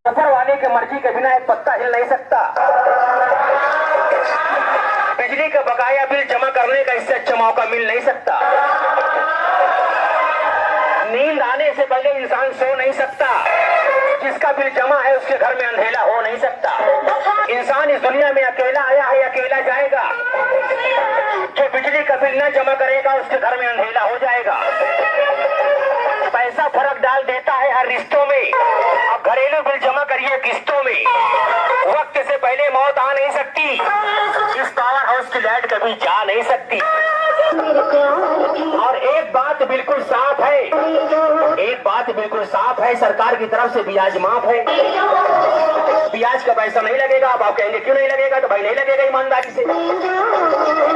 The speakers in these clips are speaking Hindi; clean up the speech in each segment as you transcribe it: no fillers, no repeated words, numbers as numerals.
ऊपर वाले की मर्जी के बिना एक पत्ता हिल नहीं सकता। बिजली का बकाया बिल जमा करने का इससे अच्छा मौका मिल नहीं सकता। नींद आने से पहले इंसान सो नहीं सकता। जिसका बिल जमा है उसके घर में अंधेरा हो नहीं सकता। इंसान इस दुनिया में अकेला आया है, अकेला जाएगा। जो बिजली का बिल न जमा करेगा उसके घर में अंधेरा हो जाएगा। पैसा फर्क डाल देता है हर रिश्तों में। अब घरेलू बिल जमा करिए किस्तों में। वक्त से पहले मौत आ नहीं सकती। इस पावर हाउस की लाइट कभी जा नहीं सकती। और एक बात बिल्कुल साफ है, सरकार की तरफ से ब्याज माफ है। ब्याज का पैसा नहीं लगेगा। अब आप कहेंगे क्यों नहीं लगेगा? तो भाई नहीं लगेगा ईमानदारी से।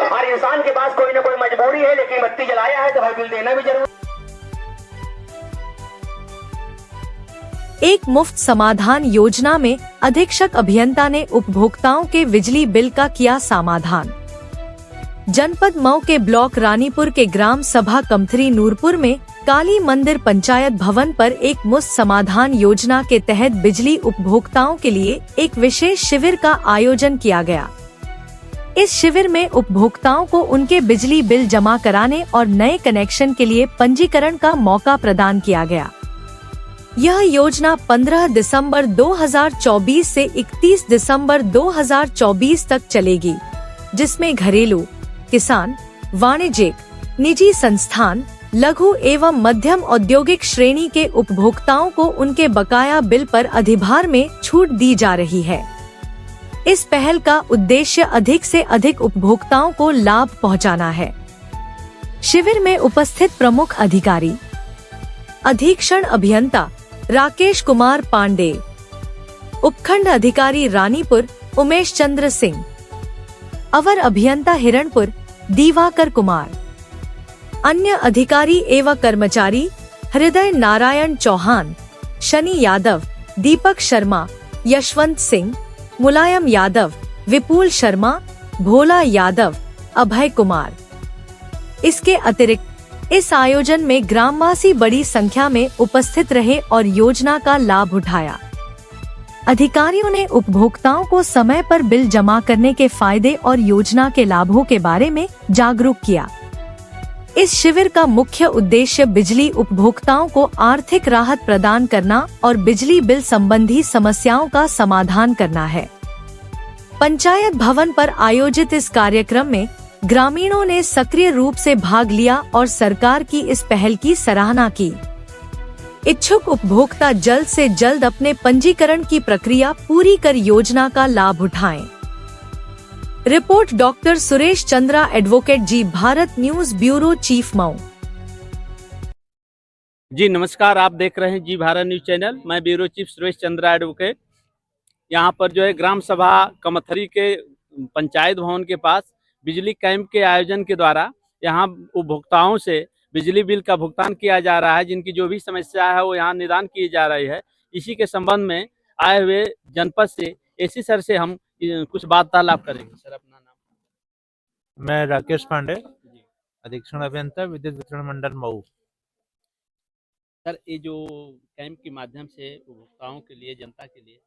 हर इंसान के पास कोई ना कोई मजबूरी है, लेकिन बत्ती जलाया है तो भाई बिल देना भी जरूरी। एक मुफ्त समाधान योजना में अधीक्षक अभियंता ने उपभोक्ताओं के बिजली बिल का किया समाधान। जनपद मऊ के ब्लॉक रानीपुर के ग्राम सभा कमथरी नूरपुर में काली मंदिर पंचायत भवन पर एक मुफ्त समाधान योजना के तहत बिजली उपभोक्ताओं के लिए एक विशेष शिविर का आयोजन किया गया। इस शिविर में उपभोक्ताओं को उनके बिजली बिल जमा कराने और नए कनेक्शन के लिए पंजीकरण का मौका प्रदान किया गया। यह योजना 15 दिसंबर 2024 से 31 दिसंबर 2024 तक चलेगी, जिसमें घरेलू, किसान, वाणिज्यिक, निजी संस्थान, लघु एवं मध्यम औद्योगिक श्रेणी के उपभोक्ताओं को उनके बकाया बिल पर अधिभार में छूट दी जा रही है। इस पहल का उद्देश्य अधिक से अधिक उपभोक्ताओं को लाभ पहुंचाना है। शिविर में उपस्थित प्रमुख अधिकारी अधीक्षण अभियंता राकेश कुमार पांडे, उपखंड अधिकारी रानीपुर उमेश चंद्र सिंह, अवर अभियंता हिरणपुर दिवाकर कुमार, अन्य अधिकारी एवं कर्मचारी हृदय नारायण चौहान, शनि यादव, दीपक शर्मा, यशवंत सिंह, मुलायम यादव, विपुल शर्मा, भोला यादव, अभय कुमार। इसके अतिरिक्त इस आयोजन में ग्रामवासी बड़ी संख्या में उपस्थित रहे और योजना का लाभ उठाया। अधिकारियों ने उपभोक्ताओं को समय पर बिल जमा करने के फायदे और योजना के लाभों के बारे में जागरूक किया। इस शिविर का मुख्य उद्देश्य बिजली उपभोक्ताओं को आर्थिक राहत प्रदान करना और बिजली बिल संबंधी समस्याओं का समाधान करना है। पंचायत भवन पर आयोजित इस कार्यक्रम में ग्रामीणों ने सक्रिय रूप से भाग लिया और सरकार की इस पहल की सराहना की। इच्छुक उपभोक्ता जल्द से जल्द अपने पंजीकरण की प्रक्रिया पूरी कर योजना का लाभ उठाएं। Report doctor Suresh Chandra, advocate, Zee Bharat news bureau, chief Mau. जी नमस्कार, आप देख रहे हैं जी भारत न्यूज चैनल। मैं bureau chief Suresh Chandra, advocate. यहाँ पर जो है ग्राम सभा कमथरी के पंचायत भवन के पास बिजली कैंप के आयोजन के द्वारा यहाँ उपभोक्ताओं से बिजली बिल का भुगतान किया जा रहा है। जिनकी जो भी समस्या है वो यहाँ निदान की जा रही है। इसी के संबंध में आए हुए जनपद से एसी सर से हम कुछ वार्तालाप करेंगे। सर अपना नाम? मैं राकेश पांडे, अधीक्षण अभियंता, विद्युत वितरण मंडल मऊ। सर ये जो कैंप के माध्यम से उपभोक्ताओं के लिए, जनता के लिए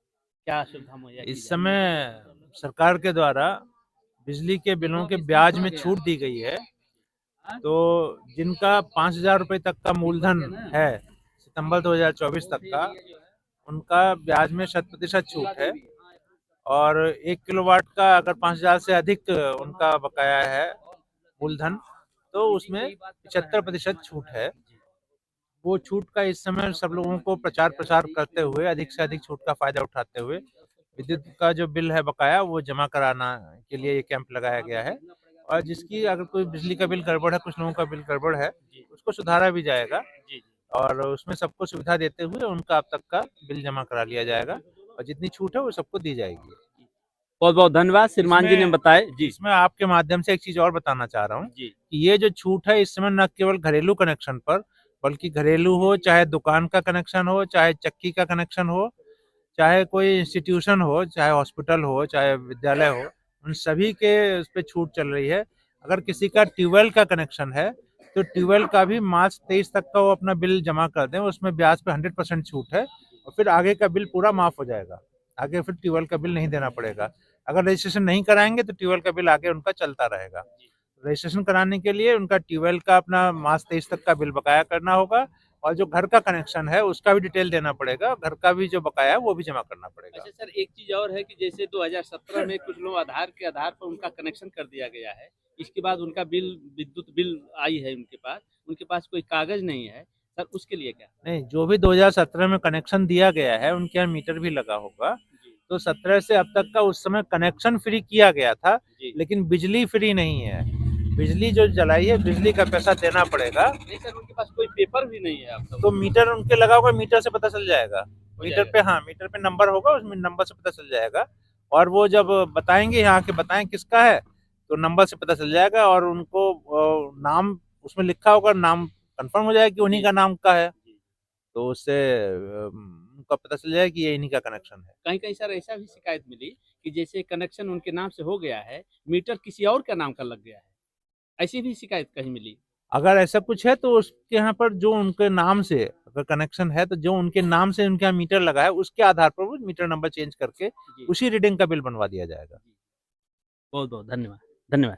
क्या सुविधा मुहैया की इस समय सरकार के द्वारा बिजली के बिलों के ब्याज में छूट दी गई है। तो जिनका 5,000 रुपये तक का मूलधन है सितंबर 2024 तक का, उनका ब्याज में 100% छूट है। और 1 किलोवाट का अगर 5,000 से अधिक उनका बकाया है मूलधन, तो उसमें 75% छूट है। वो छूट का इस समय सब लोगों को प्रचार प्रसार करते हुए अधिक से अधिक छूट का फायदा उठाते हुए विद्युत का जो बिल है बकाया वो जमा कराना के लिए ये कैंप लगाया गया है। और जिसकी अगर कोई बिजली का बिल गड़बड़ है, कुछ लोगों का बिल गड़बड़ है, उसको सुधारा भी जाएगा और उसमें सबको सुविधा देते हुए उनका अब तक का बिल जमा करा लिया जाएगा और जितनी छूट है वो सबको दी जाएगी। बहुत बहुत धन्यवाद। श्रीमान जी ने बताया जी। इसमें आपके माध्यम से एक चीज और बताना चाह रहा हूँ कि ये जो छूट है इस समय न केवल घरेलू कनेक्शन पर, बल्कि घरेलू हो, चाहे दुकान का कनेक्शन हो, चाहे चक्की का कनेक्शन हो, चाहे कोई इंस्टीट्यूशन हो, चाहे हॉस्पिटल हो, चाहे विद्यालय हो, उन सभी के उस पर छूट चल रही है। अगर किसी का ट्यूबवेल का कनेक्शन है तो ट्यूबवेल का भी मार्च 23 तक का वो अपना बिल जमा कर दें, उसमें ब्याज पे 100% छूट है और फिर आगे का बिल पूरा माफ हो जाएगा। आगे फिर ट्यूबवेल का बिल नहीं देना पड़ेगा। अगर रजिस्ट्रेशन नहीं कराएंगे तो ट्यूबवेल का बिल आगे उनका चलता रहेगा। रजिस्ट्रेशन कराने के लिए उनका ट्यूबवेल का अपना मार्च 23 तक का बिल बकाया करना होगा और जो घर का कनेक्शन है उसका भी डिटेल देना पड़ेगा, घर का भी जो बकाया है वो भी जमा करना पड़ेगा। अच्छा सर, एक चीज और है कि जैसे 2017 में कुछ लोग आधार के आधार पर उनका कनेक्शन कर दिया गया है, इसके बाद उनका बिल, विद्युत बिल आई है उनके पास कोई कागज नहीं है सर, उसके लिए क्या? नहीं, जो भी 2017 में कनेक्शन दिया गया है उनके यहाँ मीटर भी लगा होगा, तो 17 से अब तक का उस समय कनेक्शन फ्री किया गया था, लेकिन बिजली फ्री नहीं है। बिजली जो जलाई है बिजली का पैसा देना पड़ेगा। नहीं सर, उनके पास कोई पेपर भी नहीं है अब तो मीटर उनके लगा होगा, मीटर से पता चल जाएगा। मीटर पे, हाँ, मीटर पे नंबर होगा, उसमें नंबर से पता चल जाएगा और वो जब बताएंगे यहाँ के बताएं किसका है तो नंबर से पता चल जाएगा और उनको नाम उसमें लिखा होगा, नाम कंफर्म हो जाएगा कि उन्हीं का नाम का है, तो उससे उनका पता चल जाएगा कि ये इन्हीं का कनेक्शन है। कहीं कहीं सर ऐसा भी शिकायत मिली कि जैसे कनेक्शन उनके नाम से हो गया है, मीटर किसी और का नाम का लग गया है, ऐसी भी शिकायत कहीं मिली? अगर ऐसा कुछ है तो उसके यहाँ पर जो उनके नाम से अगर कनेक्शन है तो जो उनके नाम से उनके यहाँ मीटर लगा है उसके आधार पर वो मीटर नंबर चेंज करके उसी रीडिंग का बिल बनवा दिया जाएगा। बहुत बहुत धन्यवाद। धन्यवाद।